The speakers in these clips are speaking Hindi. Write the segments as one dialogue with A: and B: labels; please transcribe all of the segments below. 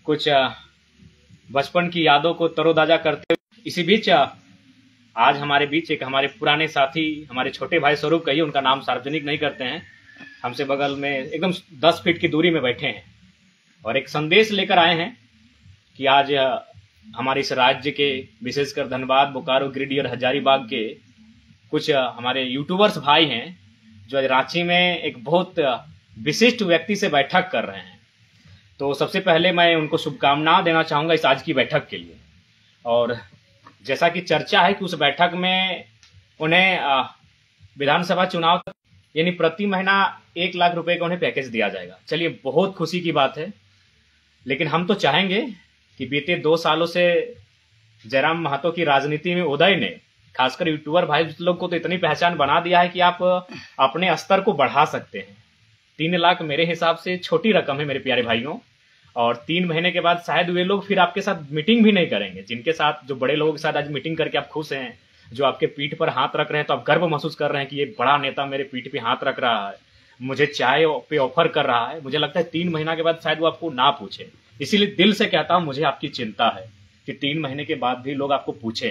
A: कुछ बचपन की यादों को तरोताजा करते हुए इसी बीच आज हमारे बीच एक हमारे पुराने साथी, हमारे छोटे भाई स्वरूप कहिए, उनका नाम सार्वजनिक नहीं करते हैं, हमसे बगल में एकदम 10 फीट की दूरी में बैठे हैं और एक संदेश लेकर आए हैं कि आज हमारे इस राज्य के, विशेषकर धनबाद, बोकारो, गिरिडीह और हजारीबाग के कुछ हमारे यूट्यूबर्स भाई हैं जो आज रांची में एक बहुत विशिष्ट व्यक्ति से बैठक कर रहे हैं। तो सबसे पहले मैं उनको शुभकामनाएं देना चाहूंगा इस आज की बैठक के लिए। और जैसा कि चर्चा है कि उस बैठक में उन्हें विधानसभा चुनाव यानी प्रति महीना 1 लाख रुपए का उन्हें पैकेज दिया जाएगा। चलिए, बहुत खुशी की बात है, लेकिन हम तो चाहेंगे कि बीते 2 सालों से जयराम महतो की राजनीति में उदय ने खासकर यूट्यूबर भाई लोग को तो इतनी पहचान बना दिया है कि आप अपने स्तर को बढ़ा सकते हैं। 3 लाख मेरे हिसाब से छोटी रकम है मेरे प्यारे भाइयों, और 3 महीने के बाद शायद वे लोग फिर आपके साथ मीटिंग भी नहीं करेंगे, जिनके साथ, जो बड़े लोगों के साथ आज मीटिंग करके आप खुश हैं, जो आपके पीठ पर हाथ रख रहे हैं तो आप गर्व महसूस कर रहे हैं कि ये बड़ा नेता मेरे पीठ पे हाथ रख रहा है, मुझे चाय पे ऑफर कर रहा है। मुझे लगता है 3 महीना के बाद शायद वो आपको ना पूछे। इसीलिए दिल से कहता हूं, मुझे आपकी चिंता है कि 3 महीने के बाद भी लोग आपको पूछे,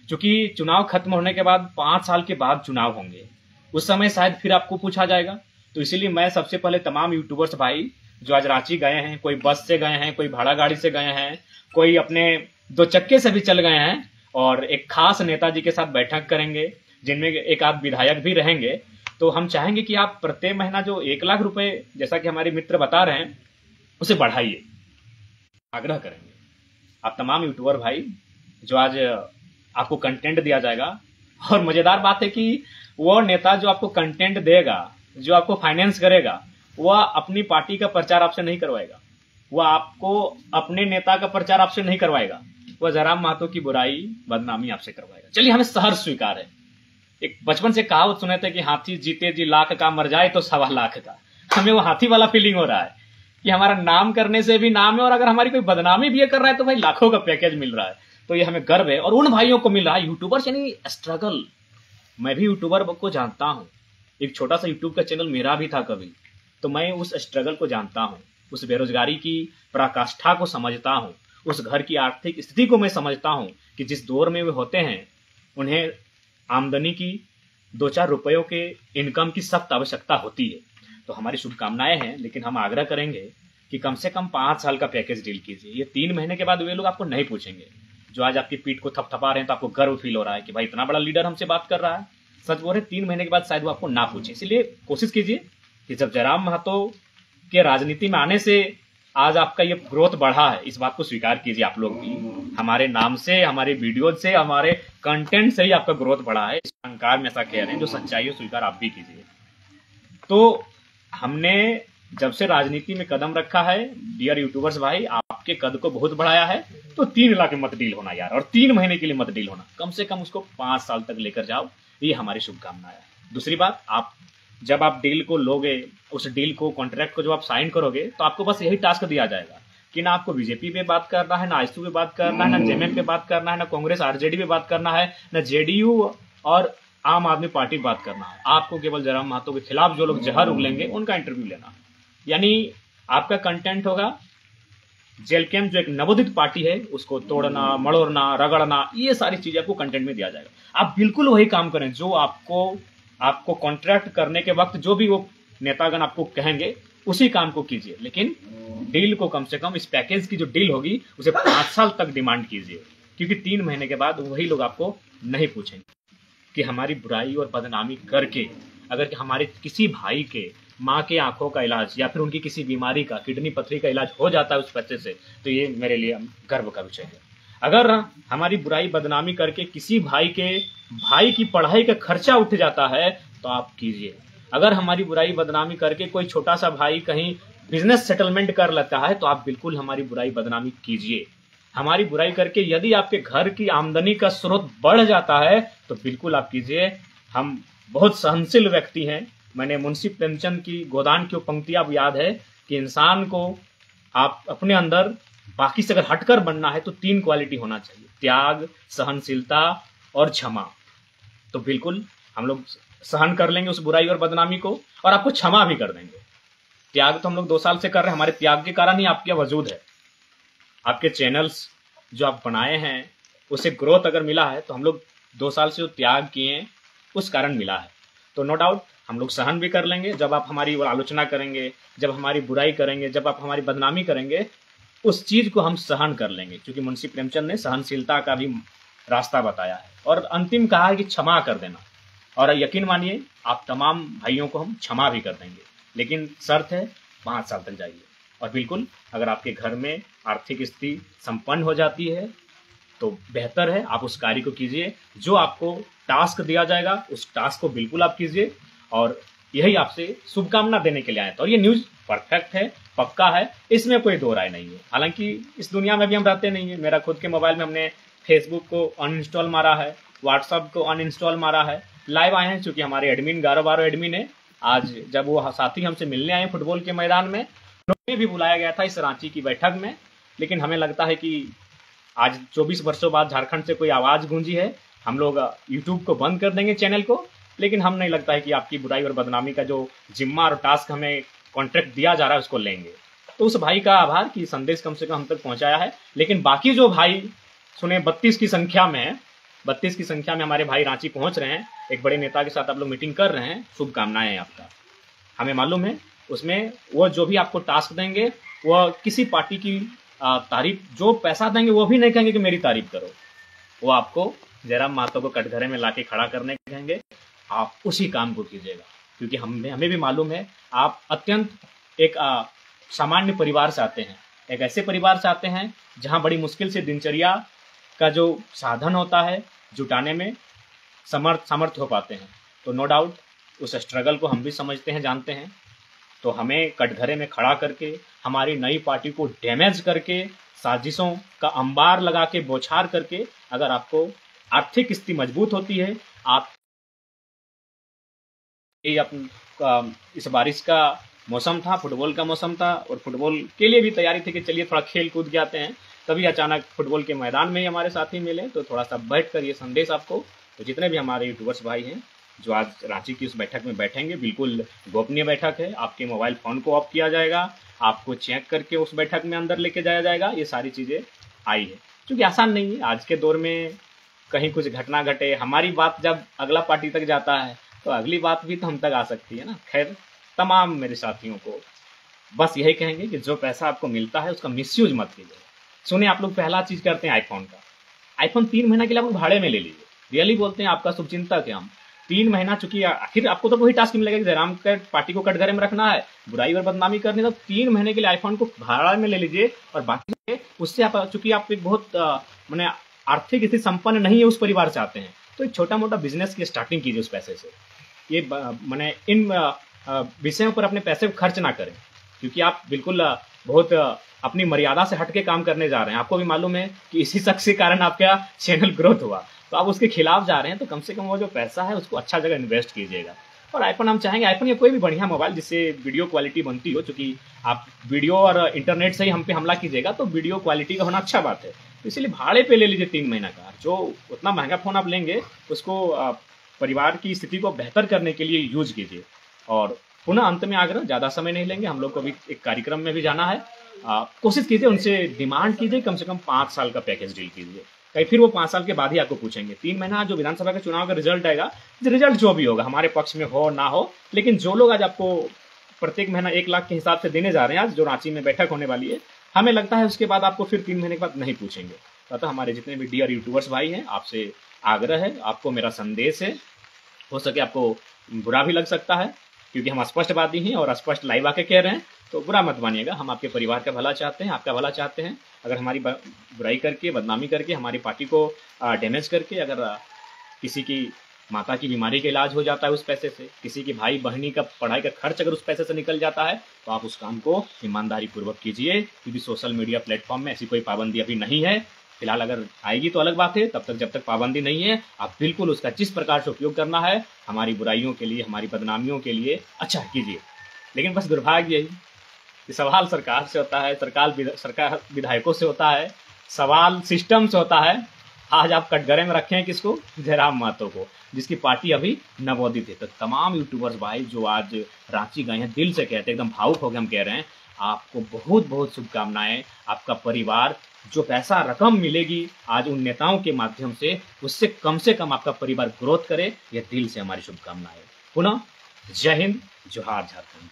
A: क्योंकि चुनाव खत्म होने के बाद 5 साल के बाद चुनाव होंगे, उस समय शायद फिर आपको पूछा जाएगा। तो इसीलिए मैं सबसे पहले तमाम यूट्यूबर्स भाई जो आज रांची गए हैं, कोई बस से गए हैं, कोई भाड़ा गाड़ी से गए हैं, कोई अपने 2 चक्के से भी चल गए हैं, और एक खास नेताजी के साथ बैठक करेंगे जिनमें एक आध विधायक भी रहेंगे। तो हम चाहेंगे कि आप प्रति महीना जो 1 लाख रुपए, जैसा कि हमारे मित्र बता रहे हैं, उसे बढ़ाइए, आग्रह करेंगे। आप तमाम यूट्यूबर भाई जो आज आपको कंटेंट दिया जाएगा, और मजेदार बात है कि वो नेता जो आपको कंटेंट देगा, जो आपको फाइनेंस करेगा, वह अपनी पार्टी का प्रचार आपसे नहीं करवाएगा, वह आपको अपने नेता का प्रचार आपसे नहीं करवाएगा, वह जयराम महतो की बुराई, बदनामी आपसे करवाएगा। चलिए, हमें सहर्ष स्वीकार है। एक बचपन से कहावत सुने थे कि हाथी जीते जी लाख का, मर जाए तो 1.25 लाख का। हमें वो हाथी वाला फीलिंग हो रहा है कि हमारा नाम करने से भी नाम है, और अगर हमारी कोई बदनामी भी ये कर रहा है तो भाई लाखों का पैकेज मिल रहा है। तो ये हमें गर्व है, और उन भाइयों को मिल रहा है, यूट्यूबर्स यानी स्ट्रगल। मैं भी यूट्यूबर को जानता हूं, एक छोटा सा यूट्यूब का चैनल मेरा भी था कभी, तो मैं उस स्ट्रगल को जानता हूं, उस बेरोजगारी की पराकाष्ठा को समझता हूं, उस घर की आर्थिक स्थिति को मैं समझता हूं कि जिस दौर में वे होते हैं, उन्हें आमदनी की 2-4 रुपयों के इनकम की सख्त आवश्यकता होती है। तो हमारी शुभकामनाएं हैं, लेकिन हम आग्रह करेंगे कि कम से कम 5 साल का पैकेज डील कीजिए। ये 3 महीने के बाद वे लोग आपको नहीं पूछेंगे। जो आज आपकी पीठ को थपथपा रहे हैं तो आपको गर्व फील हो रहा है कि भाई इतना बड़ा लीडर हमसे बात कर रहा है, सच बोल रहे, 3 महीने के बाद शायद वो आपको ना पूछे। इसलिए कोशिश कीजिए कि जब जयराम महतो के राजनीति में आने से आज आपका ये ग्रोथ बढ़ा है, इस बात को स्वीकार कीजिए। आप लोग भी हमारे नाम से, हमारे वीडियो से, हमारे कंटेंट से ही आपका ग्रोथ बढ़ा है, इस अहंकार में ऐसा कह रहे हैं, जो सच्चाई है स्वीकार आप भी कीजिए। तो हमने जब से राजनीति में कदम रखा है, डियर यूट्यूबर्स भाई, आपके कद को बहुत बढ़ाया है। तो 3 लाख में मत डील होना यार, और 3 महीने के लिए मत डील होना, कम से कम उसको 5 साल तक लेकर जाओ, ये हमारी शुभकामनाएं है। दूसरी बात, आप जब आप डील को लोगे, उस डील को, कॉन्ट्रैक्ट को जब आप साइन करोगे, तो आपको बस यही टास्क दिया जाएगा कि ना आपको बीजेपी पे बात करना है, ना आईएसयू पे बात करना है, ना जेएमएम पे बात करना है, ना कांग्रेस आरजेडी पे बात करना है, ना जेडीयू और आम आदमी पार्टी पे बात करना है। आपको केवल जयराम महतो के खिलाफ जो लोग जहर उगलेंगे उनका इंटरव्यू लेना। यानी आपका कंटेंट होगा जेल कैंप, जो एक नवोदित पार्टी है, उसको तोड़ना, मड़ोड़ना, रगड़ना, ये सारी चीजें आपको कंटेंट में दिया जाएगा। आप बिल्कुल वही काम करें जो आपको कॉन्ट्रैक्ट करने के वक्त जो भी वो नेतागण आपको कहेंगे, उसी काम को कीजिए। लेकिन डील को कम से कम, इस पैकेज की जो डील होगी उसे 5 साल तक डिमांड कीजिए, क्योंकि 3 महीने के बाद वही लोग आपको नहीं पूछेंगे कि हमारी बुराई और बदनामी करके अगर हमारे किसी भाई के माँ के आंखों का इलाज या फिर उनकी किसी बीमारी का, किडनी पथरी का इलाज हो जाता है उस पैसे से, तो ये मेरे लिए गर्व का विषय है। अगर हमारी बुराई बदनामी करके किसी भाई की पढ़ाई का खर्चा उठ जाता है तो आप कीजिए। अगर हमारी बुराई बदनामी करके कोई छोटा सा भाई कहीं बिजनेस सेटलमेंट कर लेता है तो आप बिल्कुल हमारी बुराई बदनामी कीजिए। हमारी बुराई करके यदि आपके घर की आमदनी का स्रोत बढ़ जाता है तो बिल्कुल आप कीजिए। हम बहुत सहनशील व्यक्ति हैं। मैंने मुंशी प्रेमचंद की गोदान की पंक्ति आप याद है कि इंसान को आप अपने अंदर बाकी से अगर हटकर बनना है तो 3 क्वालिटी होना चाहिए, त्याग, सहनशीलता और क्षमा। तो बिल्कुल हम लोग सहन कर लेंगे उस बुराई और बदनामी को और आपको क्षमा भी कर देंगे। त्याग तो हम लोग 2 साल से कर रहे हैं, हमारे त्याग के कारण ही आपका वजूद है। आपके चैनल्स जो आप बनाए हैं उसे ग्रोथ अगर मिला है तो हम लोग 2 साल से जो त्याग किए उस कारण मिला है। तो नो डाउट हम लोग सहन भी कर लेंगे। जब आप हमारी आलोचना करेंगे, जब हमारी बुराई करेंगे, जब आप हमारी बदनामी करेंगे, उस चीज को हम सहन कर लेंगे, क्योंकि मुंशी प्रेमचंद ने सहनशीलता का भी रास्ता बताया है। और अंतिम कहा है कि क्षमा कर देना, और यकीन मानिए आप तमाम भाइयों को हम क्षमा भी कर देंगे, लेकिन शर्त है 5 साल तक जाइए। और बिल्कुल अगर आपके घर में आर्थिक स्थिति संपन्न हो जाती है तो बेहतर है आप उस कार्य को कीजिए। जो आपको टास्क दिया जाएगा उस टास्क को बिल्कुल आप कीजिए, और यही आपसे शुभकामना देने के लिए आए। तो ये न्यूज़ परफेक्ट है, पक्का है, इसमें कोई दो राय नहीं है। हालांकि इस दुनिया में भी हम रहते नहीं है। मेरा खुद के मोबाइल में हमने फेसबुक को अनइंस्टॉल मारा है, व्हाट्सअप को अनइंस्टॉल मारा है। लाइव आए हैं चूंकि हमारे एडमिन 11-12 एडमिन है। आज जब वो साथी हमसे मिलने आए फुटबॉल के मैदान में, उन्हें भी बुलाया गया था इस रांची की बैठक में, लेकिन हमें लगता है कि आज 24 वर्षों बाद झारखंड से कोई आवाज़ गूंजी है। हम लोग यूट्यूब को बंद कर देंगे चैनल को, लेकिन हम नहीं लगता है कि आपकी बुराई और बदनामी का जो जिम्मा और टास्क हमें कॉन्ट्रैक्ट दिया जा रहा है उसको लेंगे। तो उस भाई का आभार कि संदेश कम से कम हम तक पहुंचाया है। लेकिन बाकी जो भाई सुने 32 की संख्या में है, 32 की संख्या में हमारे भाई रांची पहुंच रहे हैं, एक बड़े नेता के साथ आप लोग मीटिंग कर रहे हैं, शुभकामनाएं हैं आपका। हमें मालूम है उसमें वो जो भी आपको टास्क देंगे वह किसी पार्टी की तारीफ, जो पैसा देंगे वो भी नहीं कहेंगे कि मेरी तारीफ करो, वो आपको जयराम महतो को कटघरे में लाके खड़ा करने कहेंगे। आप उसी काम को कीजिएगा, क्योंकि हमें भी मालूम है आप अत्यंत एक सामान्य परिवार से आते हैं, एक ऐसे परिवार से आते हैं जहां बड़ी मुश्किल से दिनचर्या का जो साधन होता है जुटाने में समर्थ हो पाते हैं। तो नो डाउट उस स्ट्रगल को हम भी समझते हैं, जानते हैं। तो हमें कटघरे में खड़ा करके हमारी नई पार्टी को डैमेज करके, साजिशों का अंबार लगा के, बौछार करके, अगर आपको आर्थिक स्थिति मजबूत होती है, आप इस बारिश का मौसम था, फुटबॉल का मौसम था, और फुटबॉल के लिए भी तैयारी थी कि चलिए थोड़ा खेल कूद के आते हैं, तभी अचानक फुटबॉल के मैदान में ही हमारे साथी मिले। तो थोड़ा सा बैठ कर ये संदेश आपको, तो जितने भी हमारे यूट्यूबर्स भाई हैं जो आज रांची की उस बैठक में बैठेंगे, बिल्कुल गोपनीय बैठक है। आपके मोबाइल फ़ोन को ऑफ किया जाएगा, आपको चेक करके उस बैठक में अंदर लेके जाया जाएगा। ये सारी चीज़ें आई है, क्योंकि आसान नहीं है आज के दौर में कहीं कुछ घटना घटे, हमारी बात जब अगला पार्टी तक जाता है तो अगली बात भी तो हम तक आ सकती है ना। खैर, तमाम मेरे साथियों को बस यही कहेंगे कि जो पैसा आपको मिलता है उसका मिसयूज मत कीजिए। सुने, आप लोग पहला चीज़ करते हैं आईफोन का। आईफोन 3 महीना के लिए आप लोग भाड़े में ले लीजिए। रियली बोलते हैं, आपका शुभचिंतक है हम। 3 महीना, चूंकि आखिर आपको तो वही टास्क मिलेगा कि जयराम का पार्टी को कटघरे में रखना है, बुराई और बदनामी करनी, तो 3 महीने के लिए आईफोन को भाड़ा में ले लीजिए। और बाकी उससे आप, चूंकि आप एक बहुत मैंने आर्थिक स्थिति संपन्न नहीं है उस परिवार से आते हैं, तो एक छोटा मोटा बिजनेस की स्टार्टिंग कीजिए उस पैसे से। ये मैंने इन विषयों पर अपने पैसे को खर्च ना करें, क्योंकि आप बिल्कुल बहुत अपनी मर्यादा से हटके काम करने जा रहे हैं। आपको भी मालूम है कि इसी शख्स के कारण आपका चैनल ग्रोथ हुआ, तो आप उसके खिलाफ जा रहे हैं। तो कम से कम वो जो पैसा है उसको अच्छा जगह इन्वेस्ट कीजिएगा। और आईफोन हम चाहेंगे, आईफोन या कोई भी बढ़िया मोबाइल जिससे वीडियो क्वालिटी बनती हो, चूँकि आप वीडियो और इंटरनेट से ही हम पे हमला कीजिएगा तो वीडियो क्वालिटी का होना अच्छा बात है। तो इसलिए भाड़े पे ले लीजिए 3 महीना का। जो उतना महंगा फ़ोन आप लेंगे उसको परिवार की स्थिति को बेहतर करने के लिए यूज कीजिए। और पुनः अंत में आग्रह, ज़्यादा समय नहीं लेंगे, हम लोग को भी एक कार्यक्रम में भी जाना है। कोशिश कीजिए, उनसे डिमांड कीजिए, कम से कम 5 साल का पैकेज डील कीजिए। कहीं फिर वो 5 साल के बाद ही आपको पूछेंगे। 3 महीना जो विधानसभा के चुनाव का रिजल्ट आएगा, रिजल्ट जो भी होगा हमारे पक्ष में हो ना हो, लेकिन जो लोग आज आपको प्रत्येक महीना 1 लाख के हिसाब से देने जा रहे हैं, आज जो रांची में बैठक होने वाली है, हमें लगता है उसके बाद आपको फिर 3 महीने के बाद नहीं पूछेंगे। अतः हमारे जितने भी डियर यूट्यूबर्स भाई हैं, आपसे आग्रह है, आपको मेरा संदेश है, हो सके आपको बुरा भी लग सकता है क्योंकि हम स्पष्टवादी हैं और स्पष्ट लाइव आके कह रहे हैं, तो बुरा मत मानिएगा। हम आपके परिवार का भला चाहते हैं, आपका भला चाहते हैं। अगर हमारी बुराई करके, बदनामी करके, हमारी पार्टी को डैमेज करके अगर किसी की माता की बीमारी का इलाज हो जाता है उस पैसे से, किसी की भाई बहनी का पढ़ाई का खर्च अगर उस पैसे से निकल जाता है, तो आप उस काम को ईमानदारी पूर्वक कीजिए, क्योंकि सोशल मीडिया प्लेटफॉर्म में ऐसी कोई पाबंदी अभी नहीं है। फिलहाल अगर आएगी तो अलग बात है, तब तक जब तक पाबंदी नहीं है, आप बिल्कुल उसका जिस प्रकार से उपयोग करना है हमारी बुराइयों के लिए, हमारी बदनामियों के लिए अच्छा कीजिए। लेकिन बस दुर्भाग्य यही कि सवाल सरकार से होता है, सरकार विधायकों से होता है, सवाल सिस्टम से होता है। आज आप कटघरे में रखे हैं किसको? जयराम महतो को, जिसकी पार्टी अभी नवोदित है। तो तमाम यूट्यूबर्स भाई जो आज रांची गए हैं, दिल से कहते हैं, एकदम भावुक होकर हम कह रहे हैं, आपको बहुत बहुत शुभकामनाएं। आपका परिवार जो पैसा रकम मिलेगी आज उन नेताओं के माध्यम से कम आपका परिवार ग्रोथ करे, यह दिल से हमारी शुभकामनाएं। पुनः जय हिंद, जोहार झारखंड।